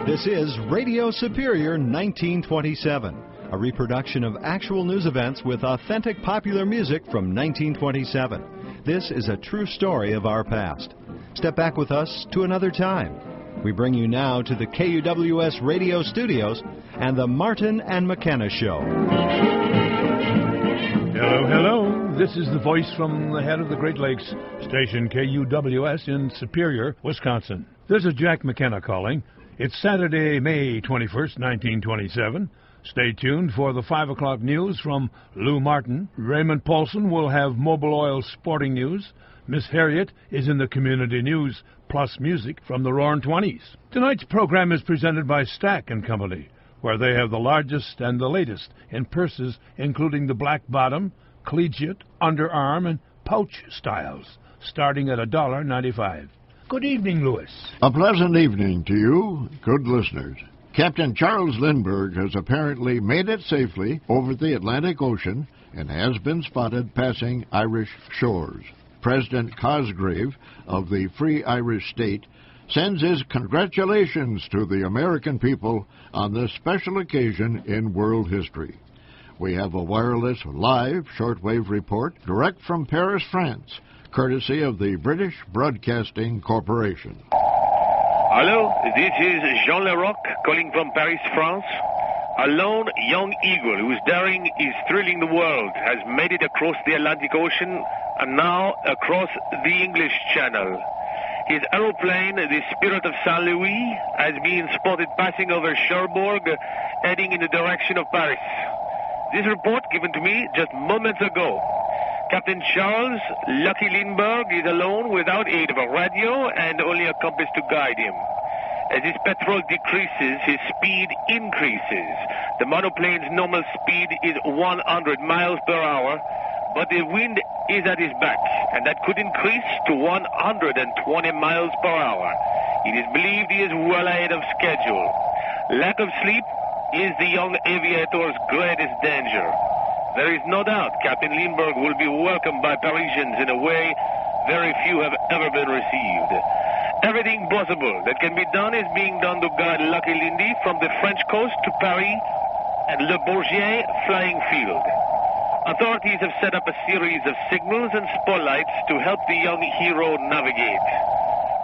This is Radio Superior 1927, a reproduction of actual news events with authentic popular music from 1927. This is a true story of our past. Step back with us to another time. We bring you now to the KUWS radio studios and the Martin and McKenna Show. Hello, hello. This is the voice from the head of the Great Lakes, station KUWS in Superior, Wisconsin. This is Jack McKenna calling. It's Saturday, May 21st, 1927. Stay tuned for the 5 o'clock news from Lou Martin. Raymond Paulson will have Mobil Oil sporting news. Miss Harriet is in the community news plus music from the Roaring Twenties. Tonight's program is presented by Stack & Company, where they have the largest and the latest in purses, including the black bottom, collegiate, underarm, and pouch styles, starting at $1.95. Good evening, Louis. A pleasant evening to you, good listeners. Captain Charles Lindbergh has apparently made it safely over the Atlantic Ocean and has been spotted passing Irish shores. President Cosgrave of the Free Irish State sends his congratulations to the American people on this special occasion in world history. We have a wireless live shortwave report direct from Paris, France, courtesy of the British Broadcasting Corporation. Hello, this is Jean Leroc calling from Paris, France. A lone young eagle whose daring is thrilling the world has made it across the Atlantic Ocean and now across the English Channel. His aeroplane, the Spirit of St. Louis, has been spotted passing over Cherbourg, heading in the direction of Paris. This report given to me just moments ago. Captain Charles Lucky Lindbergh is alone without aid of a radio and only a compass to guide him. As his petrol decreases, his speed increases. The monoplane's normal speed is 100 miles per hour, but the wind is at his back, and that could increase to 120 miles per hour. It is believed he is well ahead of schedule. Lack of sleep is the young aviator's greatest danger. There is no doubt Captain Lindbergh will be welcomed by Parisians in a way very few have ever been received. Everything possible that can be done is being done to guide Lucky Lindy from the French coast to Paris and Le Bourget flying field. Authorities have set up a series of signals and spotlights to help the young hero navigate.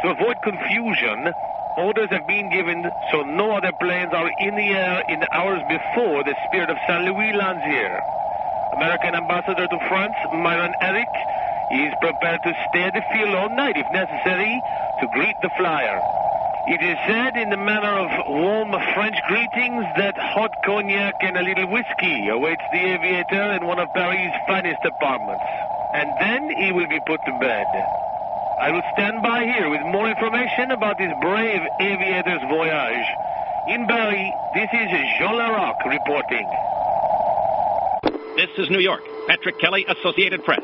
To avoid confusion, orders have been given so no other planes are in the air in the hours before the Spirit of St. Louis lands here. American Ambassador to France, Myron Eric, is prepared to stay at the field all night if necessary to greet the flyer. It is said in the manner of warm French greetings that hot cognac and a little whiskey awaits the aviator in one of Paris' finest apartments. And then he will be put to bed. I will stand by here with more information about this brave aviator's voyage. In Paris, this is Jean Laroc reporting. This is New York. Patrick Kelly, Associated Press.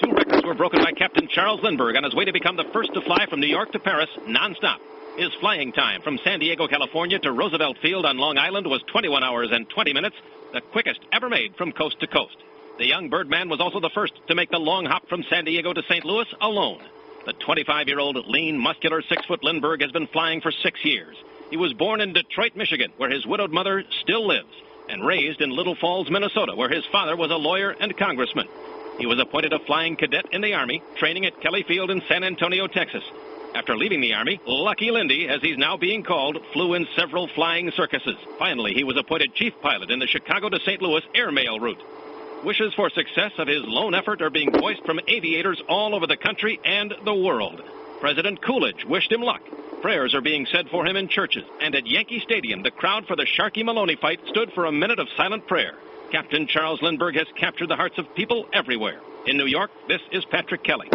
2 records were broken by Captain Charles Lindbergh on his way to become the first to fly from New York to Paris nonstop. His flying time from San Diego, California to Roosevelt Field on Long Island was 21 hours and 20 minutes, the quickest ever made from coast to coast. The young birdman was also the first to make the long hop from San Diego to St. Louis alone. The 25-year-old lean, muscular 6-foot Lindbergh has been flying for 6 years. He was born in Detroit, Michigan, where his widowed mother still lives, and raised in Little Falls, Minnesota, where his father was a lawyer and congressman. He was appointed a flying cadet in the Army, training at Kelly Field in San Antonio, Texas. After leaving the Army, Lucky Lindy, as he's now being called, flew in several flying circuses. Finally, he was appointed chief pilot in the Chicago to St. Louis airmail route. Wishes for success of his lone effort are being voiced from aviators all over the country and the world. President Coolidge wished him luck. Prayers are being said for him in churches, and at Yankee Stadium, the crowd for the Sharkey-Maloney fight stood for a minute of silent prayer. Captain Charles Lindbergh has captured the hearts of people everywhere. In New York, this is Patrick Kelly.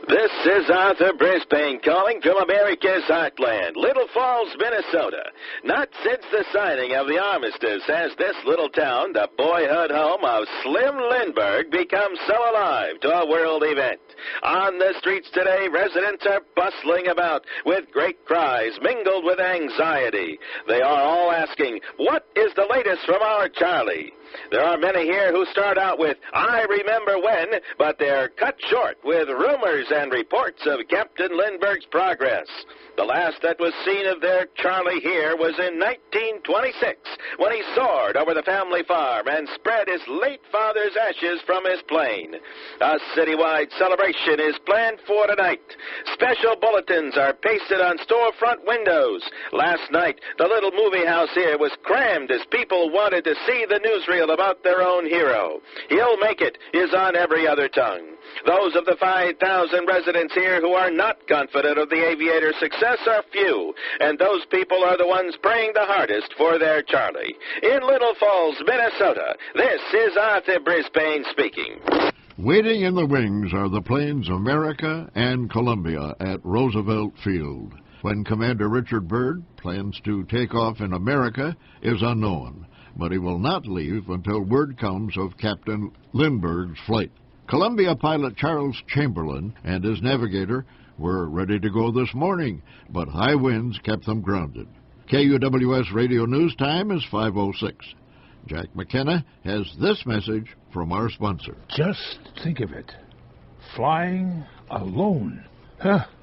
This is Arthur Brisbane calling from America's heartland, Little Falls, Minnesota. Not since the signing of the armistice has this little town, the boyhood home of Slim Lindbergh, become so alive to a world event. On the streets today, residents are bustling about with great cries mingled with anxiety. They are all asking, what is the latest from our Charlie? There are many here who start out with, "I remember when," but they're cut short with rumors and reports of Captain Lindbergh's progress. The last that was seen of their Charlie here was in 1926, when he soared over the family farm and spread his late father's ashes from his plane. A citywide celebration is planned for tonight. Special bulletins are pasted on storefront windows. Last night, the little movie house here was crammed as people wanted to see the newsreel about their own hero. "He'll make it" is on every other tongue. Those of the 5,000 residents here who are not confident of the aviator's success are few, and those people are the ones praying the hardest for their Charlie. In Little Falls, Minnesota, this is Arthur Brisbane speaking. Waiting in the wings are the planes America and Columbia at Roosevelt Field. When Commander Richard Byrd plans to take off in America is unknown, but he will not leave until word comes of Captain Lindbergh's flight. Columbia pilot Charles Chamberlain and his navigator were ready to go this morning, but high winds kept them grounded. KUWS Radio News Time is 5:06. Jack McKenna has this message from our sponsor. Just think of it. Flying alone.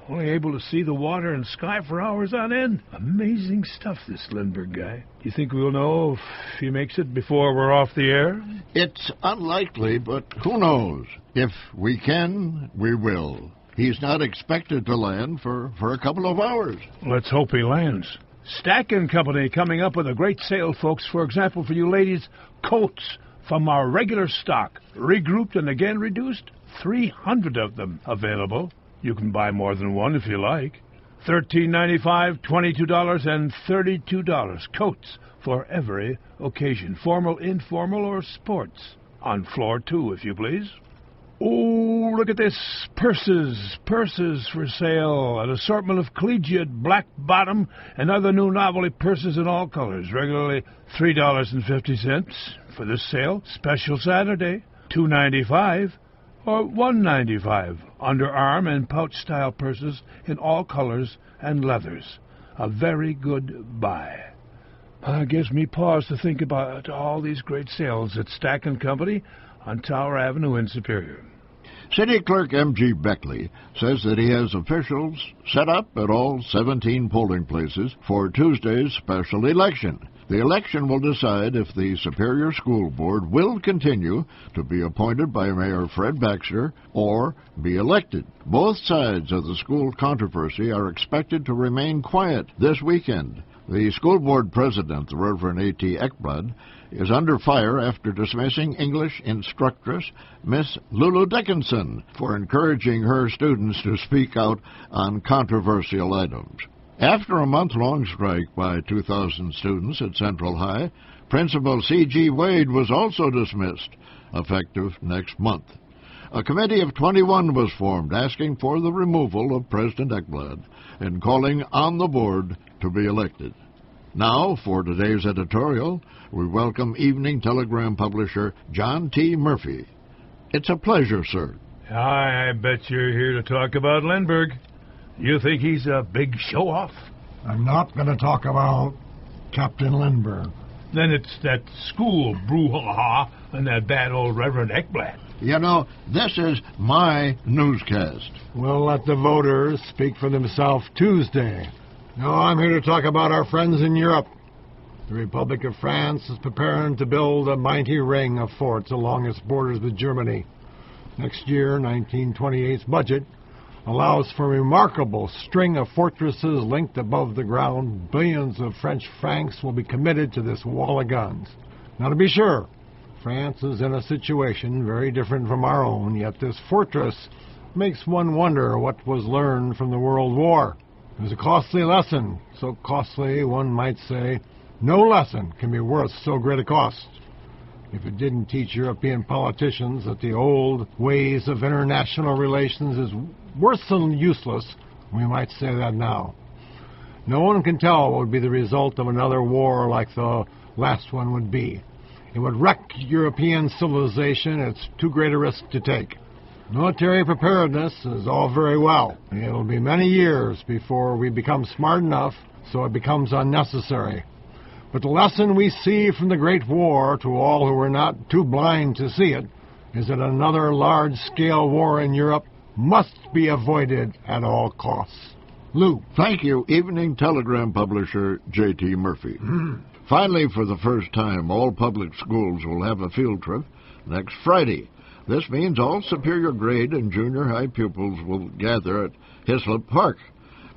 Only able to see the water and sky for hours on end. Amazing stuff, this Lindbergh guy. Do you think we'll know if he makes it before we're off the air? It's unlikely, but who knows? If we can, we will. He's not expected to land for a couple of hours. Let's hope he lands. Stack & Company coming up with a great sale, folks. For example, for you ladies, coats from our regular stock, regrouped and again reduced. 300 of them available. You can buy more than one if you like. $13.95, $22, and $32. Coats for every occasion. Formal, informal, or sports. On floor 2, if you please. Oh, look at this. Purses for sale. An assortment of collegiate, black bottom, and other new novelty purses in all colors. Regularly $3.50 for this sale. Special Saturday, $2.95 or $1.95. Underarm and pouch-style purses in all colors and leathers. A very good buy. Gives me pause to think about all these great sales at Stack & Company on Tower Avenue in Superior. City Clerk M.G. Beckley says that he has officials set up at all 17 polling places for Tuesday's special election. The election will decide if the Superior School Board will continue to be appointed by Mayor Fred Baxter or be elected. Both sides of the school controversy are expected to remain quiet this weekend. The school board president, the Reverend A.T. Ekblad, is under fire after dismissing English instructress Miss Lulu Dickinson for encouraging her students to speak out on controversial items. After a month-long strike by 2,000 students at Central High, Principal C.G. Wade was also dismissed, effective next month. A committee of 21 was formed asking for the removal of President Ekblad and calling on the board to be elected. Now, for today's editorial, we welcome Evening Telegram publisher John T. Murphy. It's a pleasure, sir. I bet you're here to talk about Lindbergh. You think he's a big show-off? I'm not going to talk about Captain Lindbergh. Then it's that school brouhaha and that bad old Reverend Ekblad. You know, this is my newscast. We'll let the voters speak for themselves Tuesday. No, I'm here to talk about our friends in Europe. The Republic of France is preparing to build a mighty ring of forts along its borders with Germany. Next year, 1928's budget allows for a remarkable string of fortresses linked above the ground. Billions of French francs will be committed to this wall of guns. Now, to be sure, France is in a situation very different from our own, yet this fortress makes one wonder what was learned from the World War. It was a costly lesson, so costly one might say no lesson can be worth so great a cost. If it didn't teach European politicians that the old ways of international relations is worse than useless, we might say that now. No one can tell what would be the result of another war like the last one would be. It would wreck European civilization. It's too great a risk to take. Military preparedness is all very well. It'll be many years before we become smart enough so it becomes unnecessary. But the lesson we see from the Great War, to all who are not too blind to see it, is that another large-scale war in Europe must be avoided at all costs. Lou. Thank you, Evening Telegram publisher J.T. Murphy. Finally, for the first time, all public schools will have a field trip next Friday. This means all superior grade and junior high pupils will gather at Hislop Park.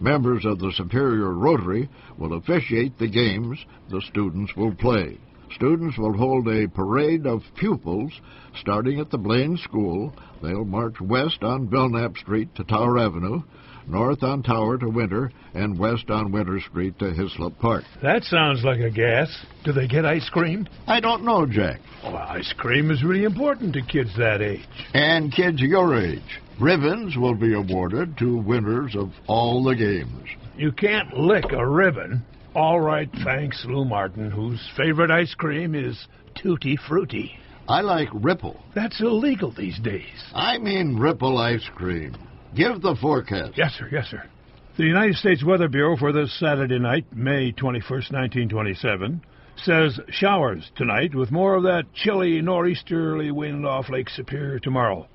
Members of the Superior Rotary will officiate the games the students will play. Students will hold a parade of pupils starting at the Blaine School. They'll march west on Belknap Street to Tower Avenue, north on Tower to Winter, and west on Winter Street to Hislop Park. That sounds like a gas. Do they get ice cream? I don't know, Jack. Well, ice cream is really important to kids that age. And kids your age. Ribbons will be awarded to winners of all the games. You can't lick a ribbon. All right, thanks, Lou Martin, whose favorite ice cream is Tutti Frutti. I like Ripple. That's illegal these days. I mean Ripple ice cream. Give the forecast. Yes, sir, yes, sir. The United States Weather Bureau for this Saturday night, May 21st, 1927, says showers tonight with more of that chilly nor'easterly wind off Lake Superior tomorrow.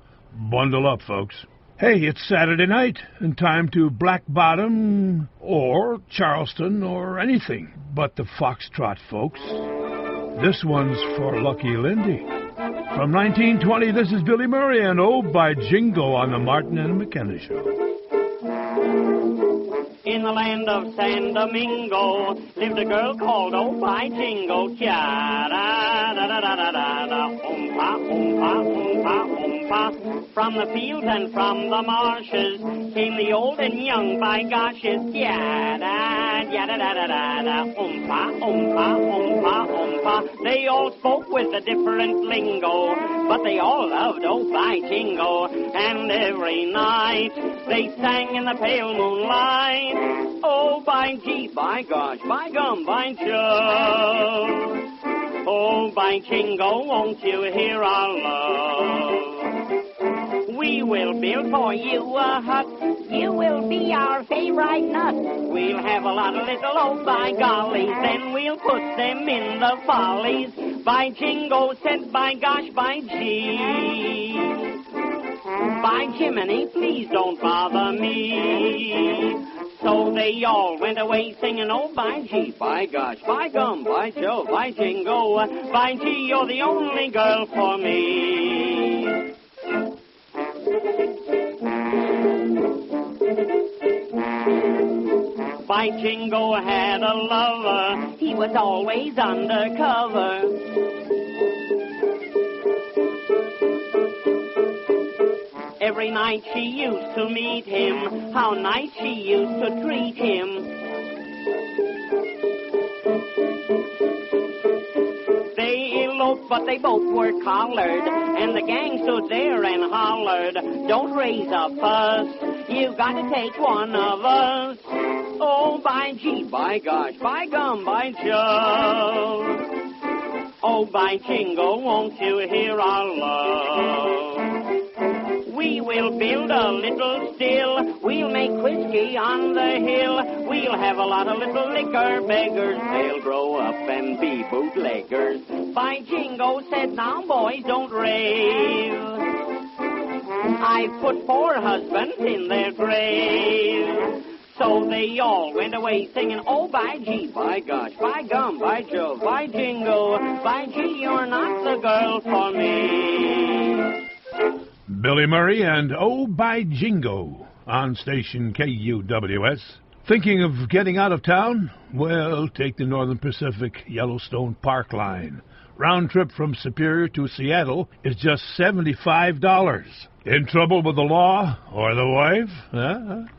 Bundle up, folks. Hey, it's Saturday night, and time to Black Bottom or Charleston or anything but the Foxtrot, folks. This one's for Lucky Lindy. From 1920, this is Billy Murray and Oh by Jingo on the Martin and McKenna Show. In the land of San Domingo lived a girl called Oh by Jingo. Cha-da-da-da-da-da-da, oompa, oompa, oompa, oompa. From the fields and from the marshes came the old and young by goshes. Ya-da-da-da-da-da, oompa, oompa, oompa, oompa. They all spoke with a different lingo, but they all loved Oh by Jingo. And every night they sang in the pale moonlight. Oh, by gee, by gosh, by gum, by Joe. Oh, by Jingo, won't you hear our love? We will build for you a hut. You will be our favorite nut. We'll have a lot of little oh by gollies, then we'll put them in the follies. By Jingo said, by gosh, by gee. By Jiminy, please don't bother me. So they all went away singing, oh, by gee, by gosh, by gum, by Joe, by Jingo, by gee, you're the only girl for me. By Jingo had a lover, he was always undercover. Every night she used to meet him, how nice she used to treat him. They eloped, but they both were collared, and the gang stood there and hollered, don't raise a fuss, you've got to take one of us. Oh, by gee, by gosh, by gum, by Joe. Oh, by Jingo, won't you hear our love? We will build a little still. We'll make whiskey on the hill. We'll have a lot of little liquor beggars. They'll grow up and be bootleggers. By Jingo said, now boys, don't rave. I've put 4 husbands in their grave. So they all went away singing, oh, by gee, by gosh, by gum, by Joe, by Jingo, by gee, you're not the girl for me. Billy Murray and Oh by Jingo on station KUWS. Thinking of getting out of town? Well, take the Northern Pacific Yellowstone Park line. Round trip from Superior to Seattle is just $75. In trouble with the law or the wife?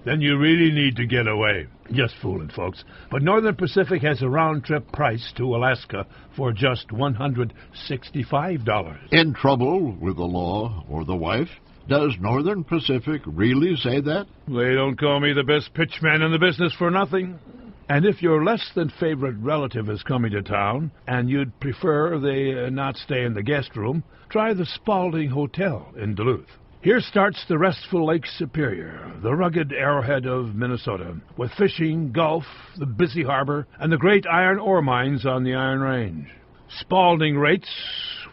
Then you really need to get away. Just fooling, folks. But Northern Pacific has a round-trip price to Alaska for just $165. In trouble with the law or the wife? Does Northern Pacific really say that? They don't call me the best pitchman in the business for nothing. And if your less-than-favorite relative is coming to town and you'd prefer they not stay in the guest room, try the Spalding Hotel in Duluth. Here starts the restful Lake Superior, the rugged arrowhead of Minnesota, with fishing, golf, the busy harbor, and the great iron ore mines on the Iron Range. Spalding rates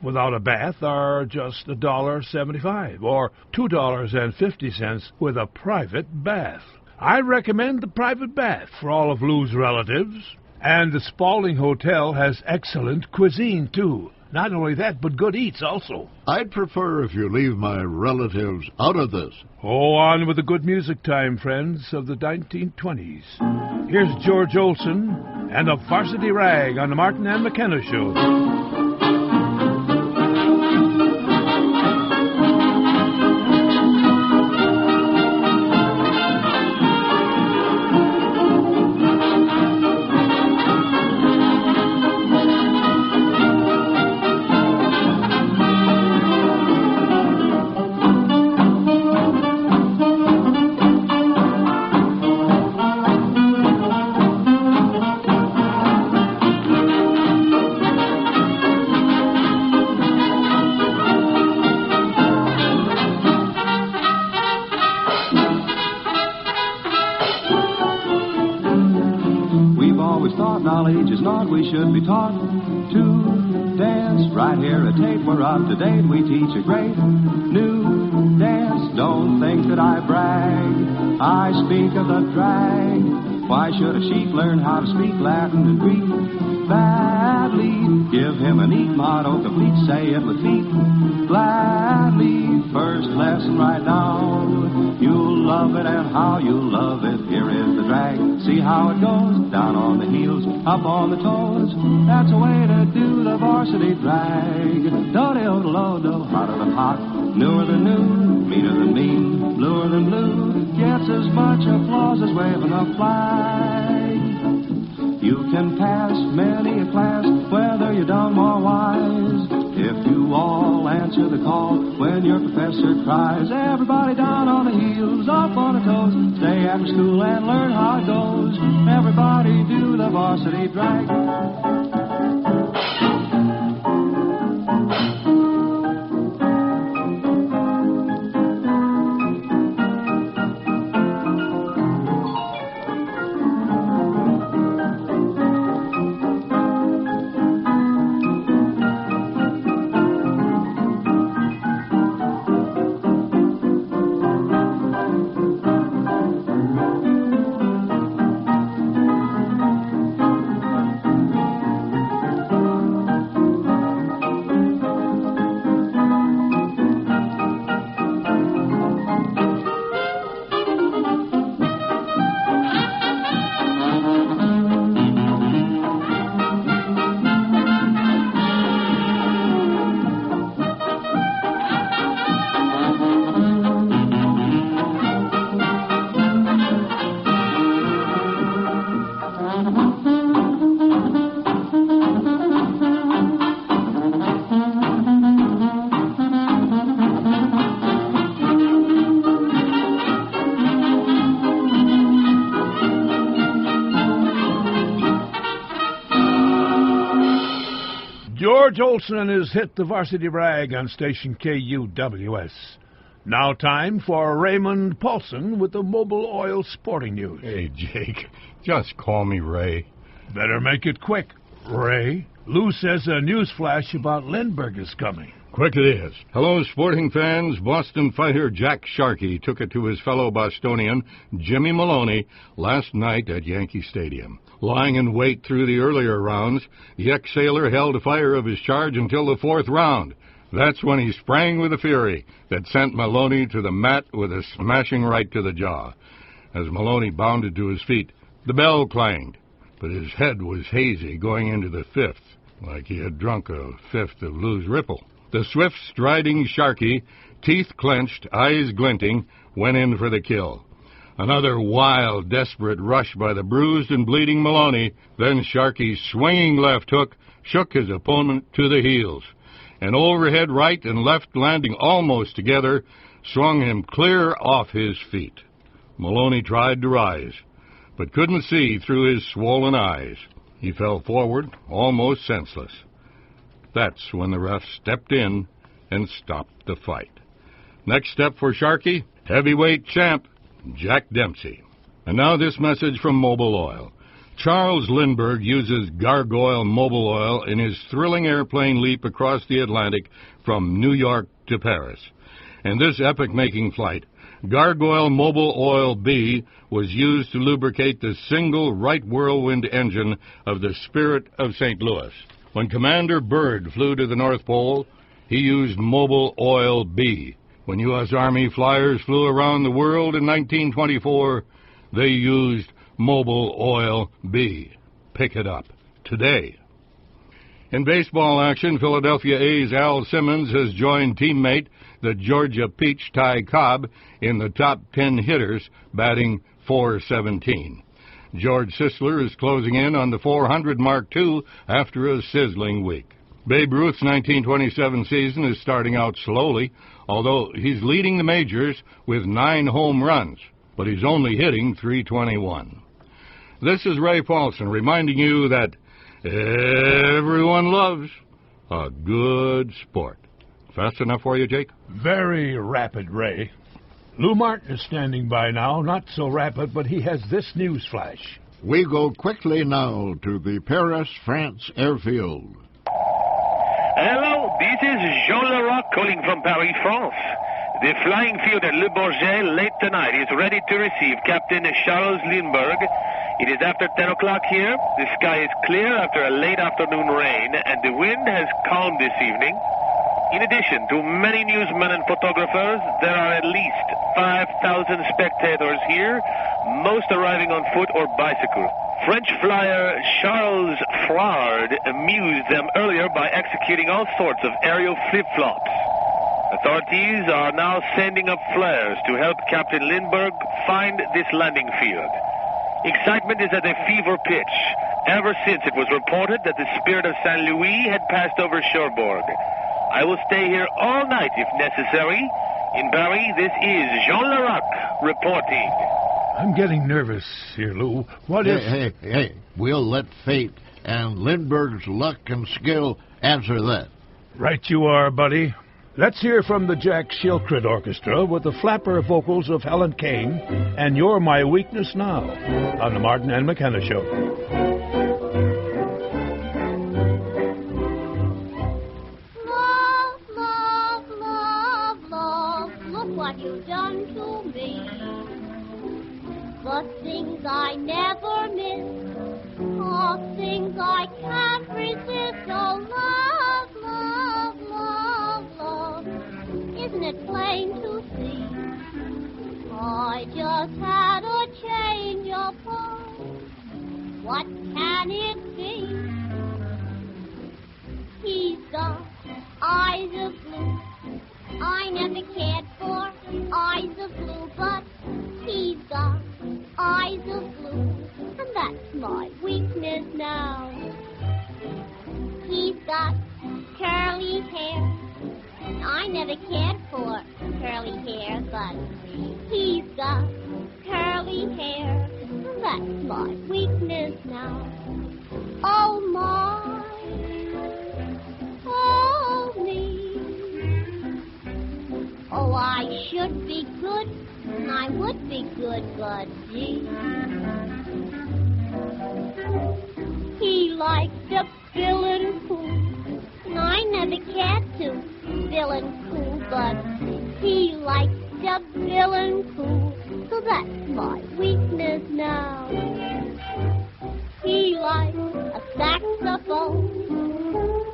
without a bath are just $1.75 or $2.50 with a private bath. I recommend the private bath for all of Lou's relatives. And the Spalding Hotel has excellent cuisine, too. Not only that, but good eats also. I'd prefer if you leave my relatives out of this. Oh, on with the good music time, friends of the 1920s. Here's George Olson and a Varsity Rag on the Martin and McKenna Show. Knowledge is not we should be taught to dance. Right here at Tate, we're up to date. We teach a great new dance. Don't think that I brag. I speak of the drag. Why should a sheep learn how to speak Latin and Greek badly? Give him a neat motto, complete, say it with feet gladly. First lesson right now. You'll love it and how you'll love it. Here is the drag. See how it goes. Down on the heels, up on the toes. That's a way to do the varsity drag. Do-do-do-do-do, hotter than hot, newer than new, meaner than mean, bluer than blue. Gets as much applause as waving a flag. You can pass many a class, whether you're dumb or wise, if you all answer the call when your professor cries. Everybody down on the heels, up on the toes. Stay after school and learn how it goes. Everybody do the varsity drag. George Olson and his hit, The Varsity Rag, on station KUWS. Now time for Raymond Paulson with the Mobile Oil Sporting News. Hey, Jake, just call me Ray. Better make it quick, Ray. Lou says a news flash about Lindbergh is coming. Quick it is. Hello, sporting fans. Boston fighter Jack Sharkey took it to his fellow Bostonian, Jimmy Maloney, last night at Yankee Stadium. Lying in wait through the earlier rounds, the ex-sailor held fire of his charge until the fourth round. That's when he sprang with a fury that sent Maloney to the mat with a smashing right to the jaw. As Maloney bounded to his feet, the bell clanged, but his head was hazy going into the fifth, like he had drunk a fifth of Lou's Ripple. The swift-striding Sharkey, teeth clenched, eyes glinting, went in for the kill. Another wild, desperate rush by the bruised and bleeding Maloney. Then Sharkey's swinging left hook shook his opponent to the heels. An overhead right and left landing almost together swung him clear off his feet. Maloney tried to rise, but couldn't see through his swollen eyes. He fell forward, almost senseless. That's when the ref stepped in and stopped the fight. Next step for Sharky, heavyweight champ Jack Dempsey. And now this message from Mobil Oil. Charles Lindbergh uses Gargoyle Mobil Oil in his thrilling airplane leap across the Atlantic from New York to Paris. In this epic-making flight, Gargoyle Mobil Oil B was used to lubricate the single right whirlwind engine of the Spirit of St. Louis. When Commander Byrd flew to the North Pole, he used Mobil Oil B. When U.S. Army flyers flew around the world in 1924, they used Mobil Oil B. Pick it up today. In baseball action, Philadelphia A's Al Simmons has joined teammate the Georgia Peach Ty Cobb in the top 10 hitters, batting .417. George Sisler is closing in on the 400 mark, too, after a sizzling week. Babe Ruth's 1927 season is starting out slowly, although he's leading the majors with 9 home runs, but he's only hitting .321. This is Ray Paulson reminding you that everyone loves a good sport. Fast enough for you, Jake? Very rapid, Ray. Lou Martin is standing by now. Not so rapid, but he has this news flash. We go quickly now to the Paris, France airfield. Hello, this is Jean Leroc calling from Paris, France. The flying field at Le Bourget late tonight is ready to receive Captain Charles Lindbergh. It is after 10 o'clock here. The sky is clear after a late afternoon rain, and the wind has calmed this evening. In addition to many newsmen and photographers, there are at least 5,000 spectators here, most arriving on foot or bicycle. French flyer Charles Frard amused them earlier by executing all sorts of aerial flip-flops. Authorities are now sending up flares to help Captain Lindbergh find this landing field. Excitement is at a fever pitch ever since it was reported that the Spirit of St. Louis had passed over Cherbourg. I will stay here all night if necessary. In Paris, this is Jean Leroc reporting. I'm getting nervous here, Lou. What if... Hey, we'll let fate and Lindbergh's luck and skill answer that. Right you are, buddy. Let's hear from the Jack Shilkret Orchestra with the flapper vocals of Helen Kane and You're My Weakness Now on the Martin and McKenna Show. You've done to me the things I never miss, oh, things I can't resist. Oh, love, love, love, love, isn't it plain to see? I just had a change of heart. What can it be? He's got eyes of blue I never cared for, eyes of blue, but he's got eyes of blue, and that's my weakness now. He's got curly hair, I never cared for curly hair, but he's got curly hair, and that's my weakness now. Oh my, oh me. Oh, I should be good, and I would be good, but gee. He likes to fill and cool, and I never cared to fill and cool, but he likes to fill and cool, so that's my weakness now. He likes a saxophone,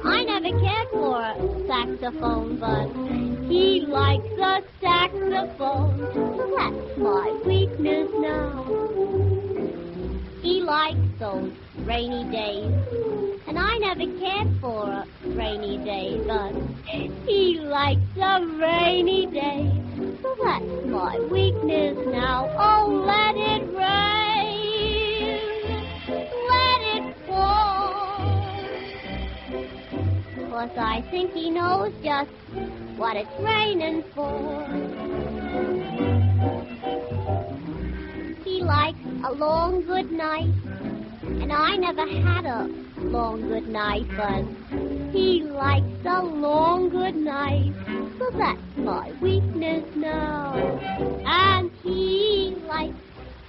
I never cared for a saxophone, but he likes a saxophone, so that's my weakness now. He likes those rainy days, and I never cared for a rainy day, but he likes a rainy day, so that's my weakness now. Oh, let it rain, let it fall, 'cause I think he knows just what it's raining for. He likes a long good night, and I never had a long good night, but he likes a long good night, so that's my weakness now. And he likes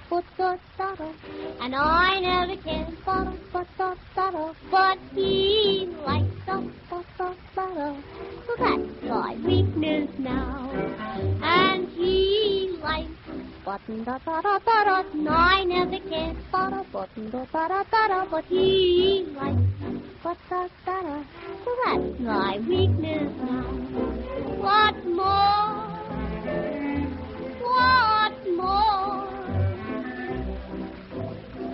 but-da-da-da, and I never can but-da-da-da, but he likes the but-da-da-da, so that's my weakness now. And he likes button-da-da-da-da-da, and I never can button-da-da-da-da, but he likes but-da-da-da, so that's my weakness now. What more? What more?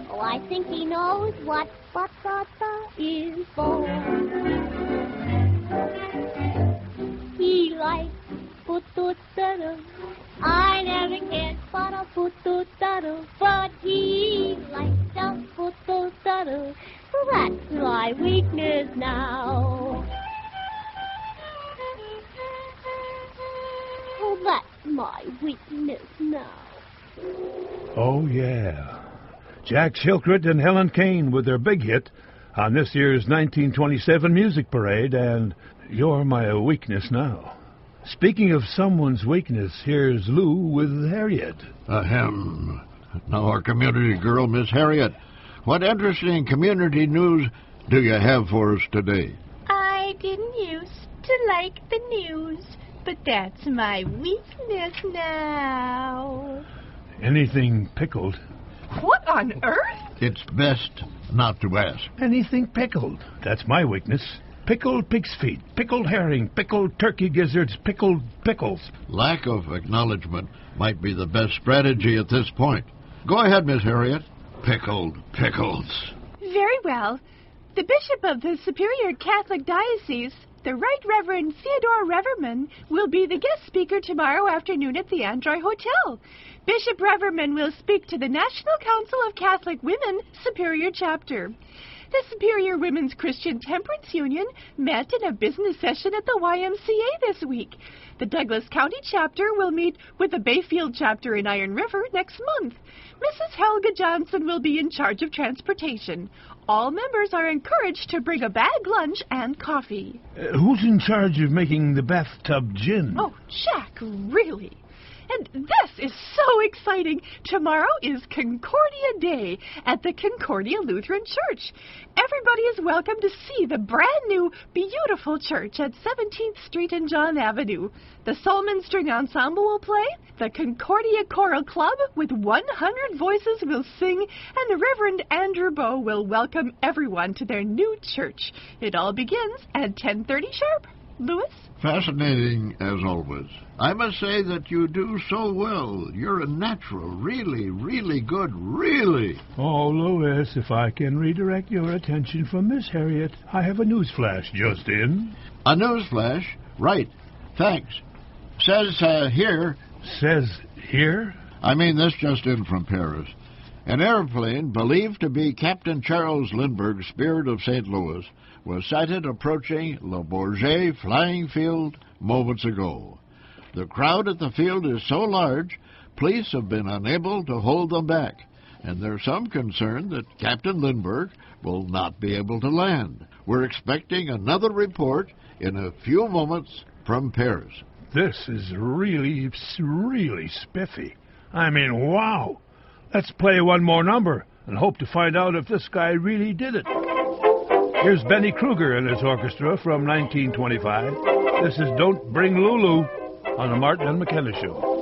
Oh, I think he knows what but-da-da is for. He likes but-da-da-da. I never cared for a but-da-da-da, but he likes the but-da-da-da. So that's my weakness now. Oh, that's my weakness now. Oh, yeah. Jack Shilkret and Helen Kane with their big hit on this year's 1927 Music Parade, and You're My Weakness Now. Speaking of someone's weakness, here's Lou with Harriet. Ahem. Now, our community girl, Miss Harriet, what interesting community news do you have for us today? I didn't used to like the news, but that's my weakness now. Anything pickled? What on earth? It's best not to ask. Anything pickled. That's my weakness. Pickled pig's feet, pickled herring, pickled turkey gizzards, pickled pickles. Lack of acknowledgement might be the best strategy at this point. Go ahead, Miss Harriet. Pickled pickles. Very well. The Bishop of the Superior Catholic Diocese, the Right Reverend Theodore Reverman, will be the guest speaker tomorrow afternoon at the Androy Hotel. Bishop Reverman will speak to the National Council of Catholic Women Superior Chapter. The Superior Women's Christian Temperance Union met in a business session at the YMCA this week. The Douglas County chapter will meet with the Bayfield chapter in Iron River next month. Mrs. Helga Johnson will be in charge of transportation. All members are encouraged to bring a bag lunch and coffee. Who's in charge of making the bathtub gin? Oh, Jack, really? And this is so exciting. Tomorrow is Concordia Day at the Concordia Lutheran Church. Everybody is welcome to see the brand new, beautiful church at 17th Street and John Avenue. The Solomon String Ensemble will play. The Concordia Choral Club with 100 voices will sing. And Reverend Andrew Bowe will welcome everyone to their new church. It all begins at 10:30 sharp. Louis? Fascinating, as always. I must say that you do so well. You're a natural. Really, really good. Really. Oh, Louis, if I can redirect your attention from Miss Harriet, I have a news flash just in. A news flash? Right. Thanks. Says here... Says here? I mean, this just in from Paris. An airplane believed to be Captain Charles Lindbergh, Spirit of St. Louis, was sighted approaching Le Bourget flying field moments ago. The crowd at the field is so large, police have been unable to hold them back, and there's some concern that Captain Lindbergh will not be able to land. We're expecting another report in a few moments from Paris. This is really, really spiffy. I mean, wow. Let's play one more number and hope to find out if this guy really did it. Here's Benny Kruger and his orchestra from 1925. This is Don't Bring Lulu on the Martin and McKenna Show.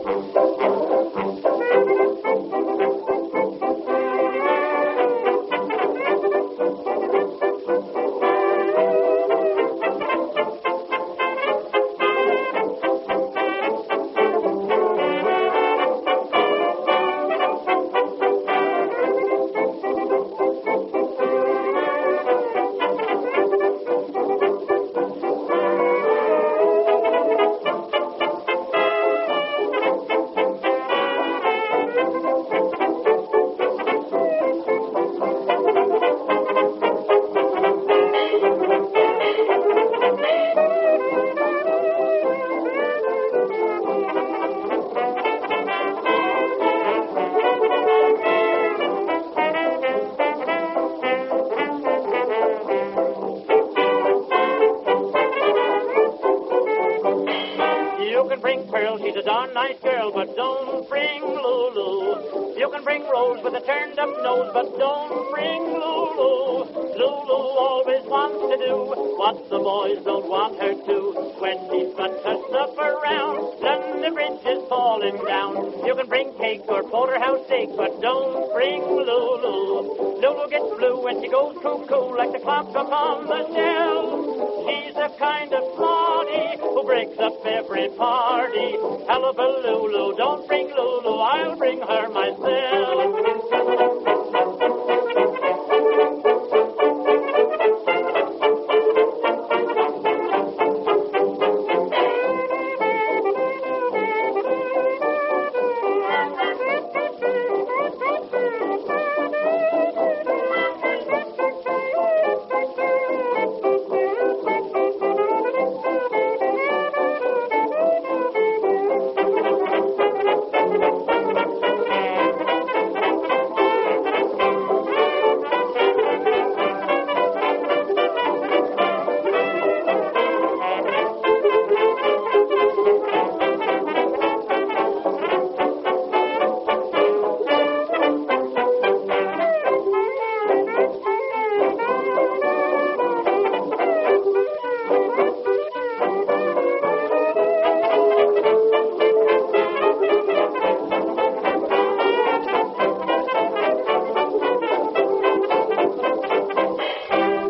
Well, she's a darn nice girl, but don't bring Lulu. You can bring Rose with a turned-up nose, but don't bring Lulu. Lulu always wants to do what the boys don't want her to. When she struts her stuff around, then the bridge is falling down. You can bring cake or porterhouse steak, but don't bring Lulu. Lulu gets blue when she goes cuckoo like the clock up on the shelf. She's the kind of smarty who breaks up every party. Hullabaloo, don't bring Lulu, I'll bring her myself.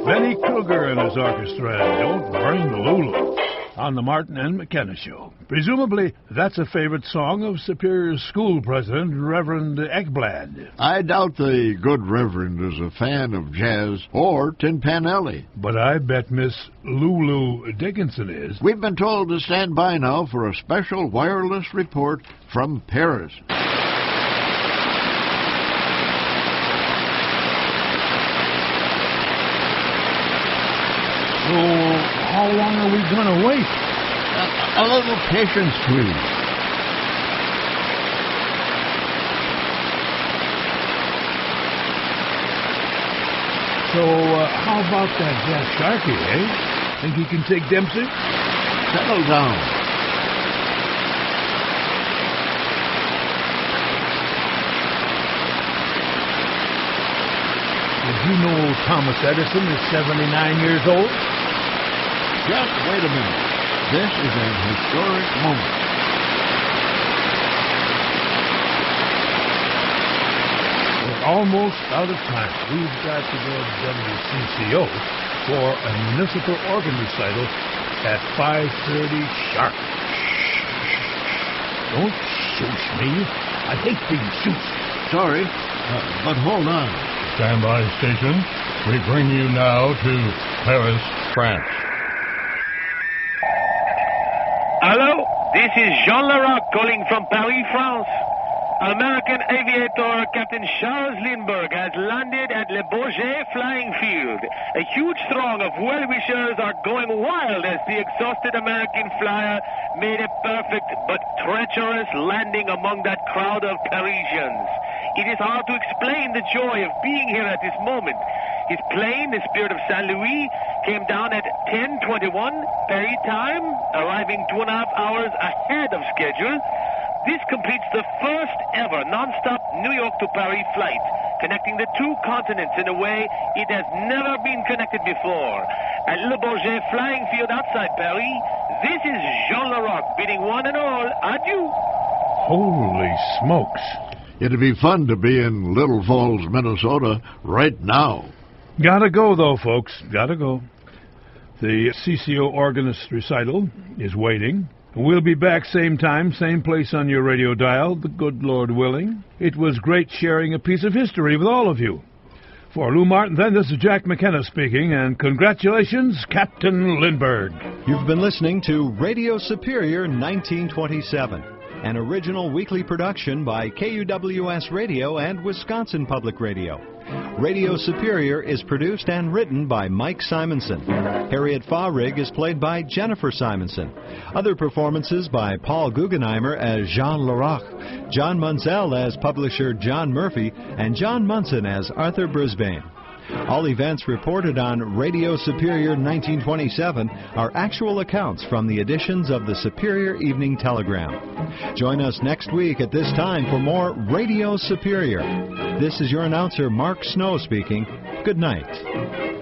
Benny Kruger and his orchestra, Don't Bring Lulu, on the Martin and McKenna Show. Presumably, that's a favorite song of Superior School President Reverend Ekblad. I doubt the good Reverend is a fan of jazz or Tin Pan Alley. But I bet Miss Lulu Dickinson is. We've been told to stand by now for a special wireless report from Paris. So, how long are we going to wait? A little patience, please. So, how about that Jack Sharkey, eh? Think he can take Dempsey? Settle down. Did you know Thomas Edison is 79 years old? Just wait a minute. This is an historic moment. We're almost out of time. We've got to go to WCCO for a municipal organ recital at 5:30 sharp. Don't shoosh me. I hate being shooshed. Sorry, but hold on. Stand by, station. We bring you now to Paris, France. Hello, this is Jean Leroc calling from Paris, France. American aviator Captain Charles Lindbergh has landed at Le Bourget Flying Field. A huge throng of well-wishers are going wild as the exhausted American flyer made a perfect but treacherous landing among that crowd of Parisians. It is hard to explain the joy of being here at this moment. His plane, the Spirit of St. Louis, came down at 10:21 Paris time, arriving 2.5 hours ahead of schedule. This completes the first ever non-stop New York to Paris flight, connecting the two continents in a way it has never been connected before. At Le Bourget Flying Field outside Paris, this is Jean Leroc bidding one and all adieu. Holy smokes. It'd be fun to be in Little Falls, Minnesota right now. Gotta go, though, folks. Gotta go. The CCO organist recital is waiting. We'll be back same time, same place on your radio dial, the good Lord willing. It was great sharing a piece of history with all of you. For Lou Martin, then, this is Jack McKenna speaking, and congratulations, Captain Lindbergh. You've been listening to Radio Superior 1927, an original weekly production by KUWS Radio and Wisconsin Public Radio. Radio Superior is produced and written by Mike Simonson. Harriet Fahrig is played by Jennifer Simonson. Other performances by Paul Guggenheimer as Jean Leroc, John Munsell as publisher John Murphy, and John Munson as Arthur Brisbane. All events reported on Radio Superior 1927 are actual accounts from the editions of the Superior Evening Telegram. Join us next week at this time for more Radio Superior. This is your announcer, Mark Snow, speaking. Good night.